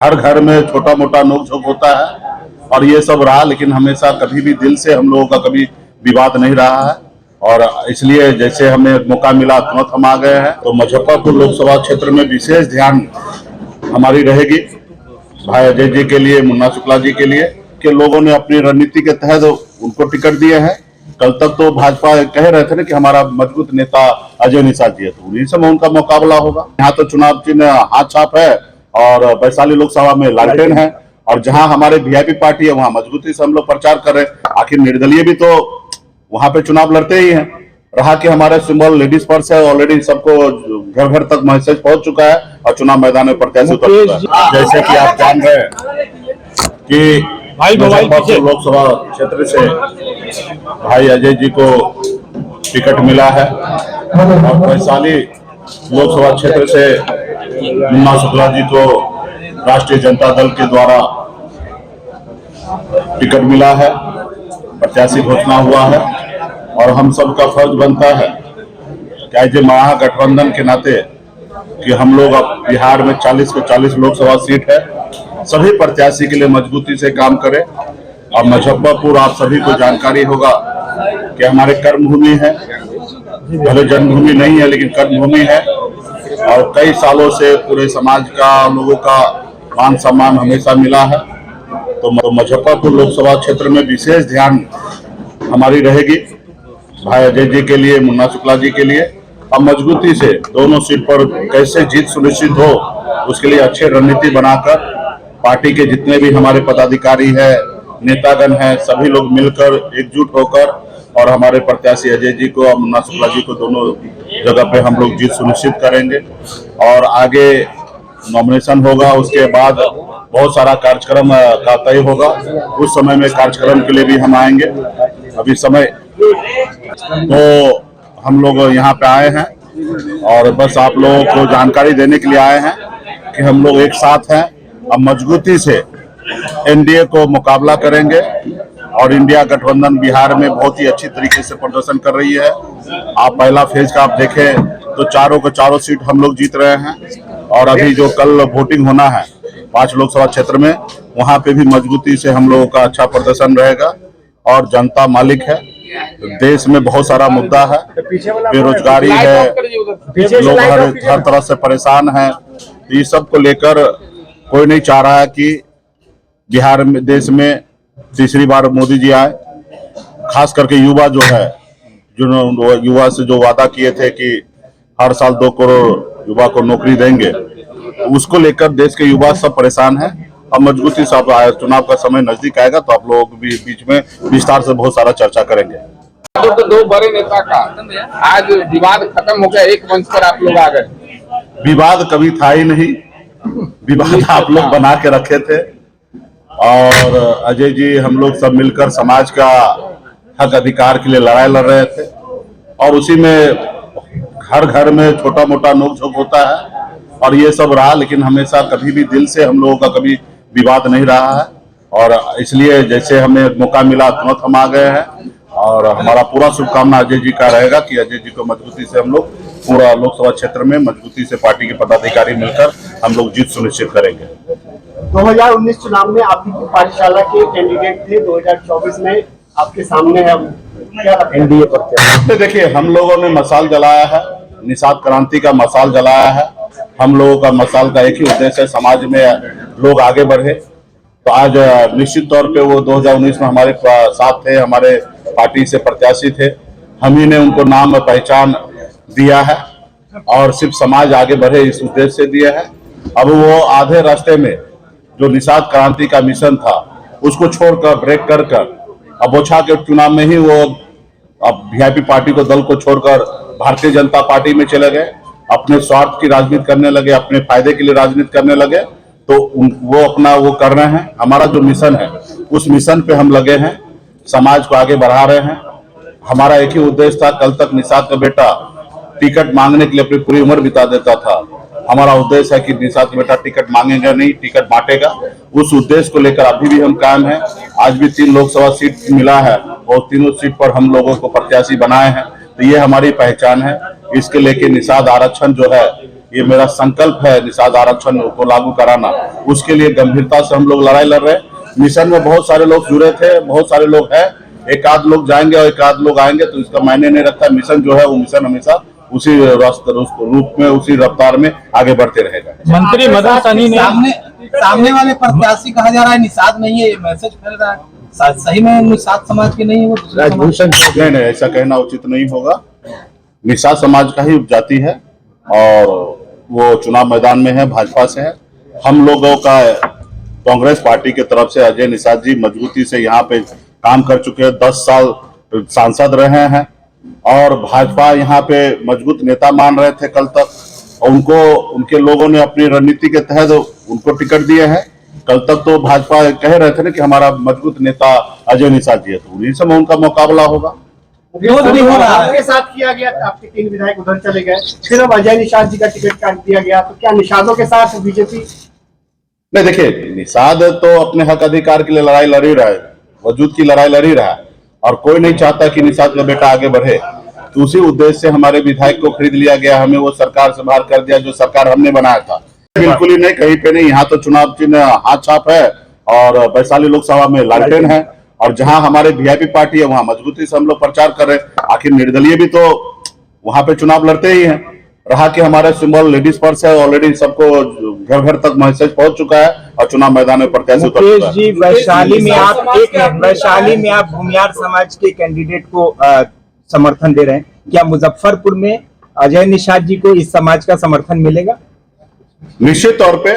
हर घर में छोटा मोटा नोकझोंक होता है और ये सब रहा, लेकिन हमेशा कभी भी दिल से हम लोगों का कभी विवाद नहीं रहा है। और इसलिए जैसे हमें मौका मिला तुरंत हम आ गए हैं। तो मुजफ्फरपुर लोकसभा क्षेत्र में विशेष ध्यान हमारी रहेगी भाई अजय जी के लिए, मुन्ना शुक्ला जी के लिए, कि लोगों ने अपनी रणनीति के तहत उनको टिकट दिए हैं। कल तक तो भाजपा कह रहे थे ना कि हमारा मजबूत नेता अजय निषाद जी है, तो उन्हीं से उनका मुकाबला होगा। यहाँ तो चुनाव चिन्ह हाथ छाप है और वैशाली लोकसभा में लालटेन है, और जहां हमारे वीआईपी पार्टी है वहां मजबूती से हम लोग प्रचार कर रहे हैं। आखिर निर्दलीय भी तो वहां पे चुनाव लड़ते ही हैं। रहा कि हमारे सिंबल लेडीज पर्स है, ऑलरेडी सबको घर घर तक मैसेज पहुंच चुका है और चुनाव मैदान में प्रत्याशी उतर चुका है। जैसे कि आप जान रहे हैं कि मुजफ्फरपुर लोकसभा क्षेत्र से भाई अजय जी को टिकट मिला है और वैशाली लोकसभा क्षेत्र से मुन्ना शुक्ला जी को राष्ट्रीय जनता दल के द्वारा टिकट मिला है, प्रत्याशी घोषणा हुआ है। और हम सबका फर्ज बनता है कि एज ए महागठबंधन के नाते कि हम लोग अब बिहार में 40 के 40 लोकसभा सीट है, सभी प्रत्याशी के लिए मजबूती से काम करें। और मुजफ्फरपुर आप सभी को जानकारी होगा कि हमारे कर्मभूमि है, भले जन्मभूमि नहीं है लेकिन कर्मभूमि है, और कई सालों से पूरे समाज का लोगों का मान सम्मान हमेशा मिला है। तो मुजफ्फरपुर लोकसभा क्षेत्र में विशेष ध्यान हमारी रहेगी भाई अजय जी के लिए, मुन्ना शुक्ला जी के लिए। अब मजबूती से दोनों सीट पर कैसे जीत सुनिश्चित हो उसके लिए अच्छी रणनीति बनाकर पार्टी के जितने भी हमारे पदाधिकारी है, नेतागण है, सभी लोग मिलकर एकजुट होकर और हमारे प्रत्याशी अजय जी को और मुन्ना शुक्ला जी को दोनों जगह पे हम लोग जीत सुनिश्चित करेंगे। और आगे नॉमिनेशन होगा, उसके बाद बहुत सारा कार्यक्रम का तय होगा। उस समय में कार्यक्रम के लिए भी हम आएंगे। अभी समय तो हम लोग यहाँ पे आए हैं और बस आप लोगों को जानकारी देने के लिए आए हैं कि हम लोग एक साथ हैं। अब मजबूती से एनडीए को मुकाबला करेंगे और इंडिया गठबंधन बिहार में बहुत ही अच्छी तरीके से प्रदर्शन कर रही है। आप पहला फेज का आप देखें तो चारों के चारों सीट हम लोग जीत रहे हैं, और अभी जो कल वोटिंग होना है 5 लोकसभा क्षेत्र में, वहां पे भी मजबूती से हम लोगों का अच्छा प्रदर्शन रहेगा। और जनता मालिक है, देश में बहुत सारा मुद्दा है, बेरोजगारी है, लोग हर तरह से परेशान हैं। ये सब को लेकर कोई नहीं चाह रहा है कि बिहार में, देश में तीसरी बार मोदी जी आए। खास करके युवा जो है, जो युवा से जो वादा किए थे कि हर साल 2 करोड़ युवा को नौकरी देंगे, उसको लेकर देश के युवा सब परेशान हैं। अब मजबूती से चुनाव का समय नजदीक आएगा तो आप लोग भी बीच में विस्तार से बहुत सारा चर्चा करेंगे। तो दो बड़े नेता का आज विवाद खत्म हो गया, एक मंच पर आप लोग आ गए। विवाद कभी था ही नहीं, विवाद आप लोग बना के रखे थे। और अजय जी हम लोग सब मिलकर समाज का हक अधिकार के लिए लड़ाई लड़ रहे थे, और उसी में हर घर में छोटा मोटा नोकझोंक होता है और ये सब रहा, लेकिन हमेशा कभी भी दिल से हम लोगों का कभी विवाद नहीं रहा है। और इसलिए जैसे हमें मौका मिला तुरंत हम आ गए हैं, और हमारा पूरा शुभकामना अजय जी का रहेगा कि अजय जी को मजबूती से हम लोग पूरा लोकसभा क्षेत्र में मजबूती से पार्टी के पदाधिकारी मिलकर हम लोग जीत सुनिश्चित करेंगे। 2019 चुनाव में आप ही पाठशाला के कैंडिडेट थे, 2024 में आपके सामने है, क्या एनडीए पर? देखिए, हम लोगों ने मशाल जलाया है, निषाद क्रांति का मशाल जलाया है। हम लोगों का मशाल का एक ही उद्देश्य है, समाज में लोग आगे बढ़े। तो आज निश्चित तौर पे वो 2019 में हमारे साथ थे, हमारे पार्टी से प्रत्याशी थे, हम ही ने उनको नाम और पहचान दिया है और सिर्फ समाज आगे बढ़े इस उद्देश्य से दिया है। अब वो आधे रास्ते में जो निषाद क्रांति का मिशन था उसको छोड़कर ब्रेक कर अब बोछा के चुनाव में ही वो अब वीआईपी पार्टी को, दल को छोड़कर भारतीय जनता पार्टी में चले गए, अपने स्वार्थ की राजनीति करने लगे, अपने फायदे के लिए राजनीति करने लगे। तो वो अपना वो कर रहे हैं। हमारा जो मिशन है उस मिशन पे हम लगे हैं, समाज को आगे बढ़ा रहे हैं। हमारा एक ही उद्देश्य था, कल तक निषाद का बेटा टिकट मांगने के लिए अपनी पूरी उम्र बिता देता था। हमारा उद्देश्य है कि निषाद का बेटा टिकट मांगेगा नहीं, टिकट बांटेगा। उस उद्देश्य को लेकर अभी भी हम कायम हैं। आज भी 3 लोकसभा सीट मिला है और तीनों सीट पर हम लोगों को प्रत्याशी बनाए हैं। तो ये हमारी पहचान है। इसके लेके निषाद आरक्षण जो है ये मेरा संकल्प है निषाद आरक्षण को लागू कराना, उसके लिए गंभीरता से हम लोग लड़ाई लड़ रहे हैं। मिशन में बहुत सारे लोग जुड़े थे, बहुत सारे लोग हैं, एक आध लोग जाएंगे और एक आध लोग आएंगे तो इसका मायने नहीं रखता। मिशन जो है वो मिशन हमेशा उसी रूप में, उसी रफ्तार में आगे बढ़ते रहेगा। मंत्री मदन सहनी ने सामने वाले प्रत्याशी कहा जा रहा है निषाद नहीं है, ये मैसेज फैल रहा है, सही में निषाद समाज के नहीं है, वो दूसरे समाज। नहीं, ऐसा कहना उचित नहीं होगा। निषाद समाज का ही उपजाति है और वो चुनाव मैदान में है, भाजपा से है। हम लोगों का कांग्रेस पार्टी की तरफ से अजय निषाद जी मजबूती से यहाँ पे काम कर चुके हैं, 10 साल सांसद रहे हैं और भाजपा यहाँ पे मजबूत नेता मान रहे थे कल तक, और उनको उनके लोगों ने अपनी रणनीति के तहत उनको टिकट दिए हैं। कल तक तो भाजपा कह रहे थे ना कि हमारा मजबूत नेता अजय निषाद जी है, तो उन्हीं से उनका मुकाबला होगा। विरोध भी हो रहा है, आपके साथ किया गया, आपके 3 विधायक उधर चले गए, फिर अब अजय निषाद जी का टिकट काट दिया गया, तो क्या निषादों के साथ बीजेपी? नहीं, देखिए, निषाद तो अपने हक अधिकार के लिए लड़ाई लड़ ही रहा है, वजूद की लड़ाई लड़ ही रहा है और कोई नहीं चाहता कि निषाद का बेटा आगे बढ़े। तो उसी उद्देश्य से हमारे विधायक को खरीद लिया गया, हमें वो सरकार से बाहर कर दिया जो सरकार हमने बनाया था। बिल्कुल ही नहीं, कहीं पे नहीं। यहाँ तो चुनाव चिन्ह हाथ छाप है और वैशाली लोकसभा में लालटेन है, और जहां हमारे वीआईपी पार्टी है वहां मजबूती से हम लोग प्रचार कर रहे हैं। आखिर निर्दलीय भी तो वहां पे चुनाव लड़ते ही हैं। रहा कि हमारा सिंबल लेडीज पर्स है, ऑलरेडी सबको घर घर तक मैसेज पहुंच चुका है और चुनाव मैदान में प्रत्याशी उतर चुका है। जी, वैशाली में आप भूमियार समाज के कैंडिडेट को समर्थन दे रहे हैं, क्या मुजफ्फरपुर में अजय निषाद जी को इस समाज का समर्थन मिलेगा? निश्चित तौर पे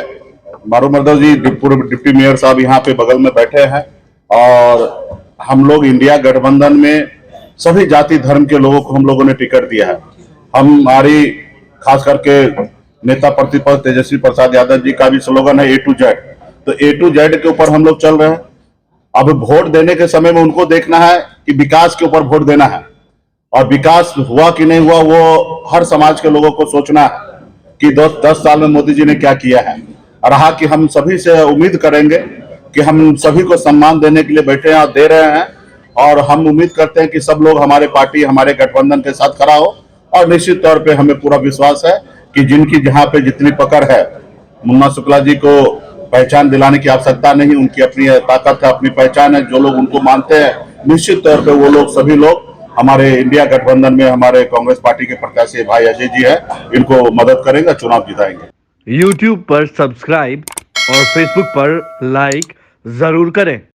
मारू मर्दव जी पूर्व डिप्टी मेयर साहब यहाँ पे बगल में बैठे हैं और हम लोग इंडिया गठबंधन में सभी जाति धर्म के लोगों को हम लोगों ने टिकट दिया है। हमारी खास करके नेता प्रतिपक्ष तेजस्वी प्रसाद यादव जी का भी स्लोगन है A to Z, तो A to Z के ऊपर हम लोग चल रहे हैं। अब वोट देने के समय में उनको देखना है कि विकास के ऊपर वोट देना है, और विकास हुआ कि नहीं हुआ वो हर समाज के लोगों को सोचना है कि 10 साल में मोदी जी ने क्या किया है। रहा कि हम सभी से उम्मीद करेंगे कि हम सभी को सम्मान देने के लिए बैठे हैं और दे रहे हैं, और हम उम्मीद करते हैं कि सब लोग हमारे पार्टी, हमारे गठबंधन के साथ खड़ा हो। और निश्चित तौर पे हमें पूरा विश्वास है कि जिनकी जहां पे जितनी पकड़ है, मुन्ना शुक्ला जी को पहचान दिलाने की आवश्यकता नहीं, उनकी अपनी ताकत है, अपनी पहचान है। जो लोग उनको मानते हैं निश्चित तौर पे वो लोग, सभी लोग हमारे इंडिया गठबंधन में हमारे कांग्रेस पार्टी के प्रत्याशी भाई अजय जी है, इनको मदद करेंगे, चुनाव जिताएंगे। YouTube पर सब्सक्राइब और Facebook पर लाइक जरूर करें।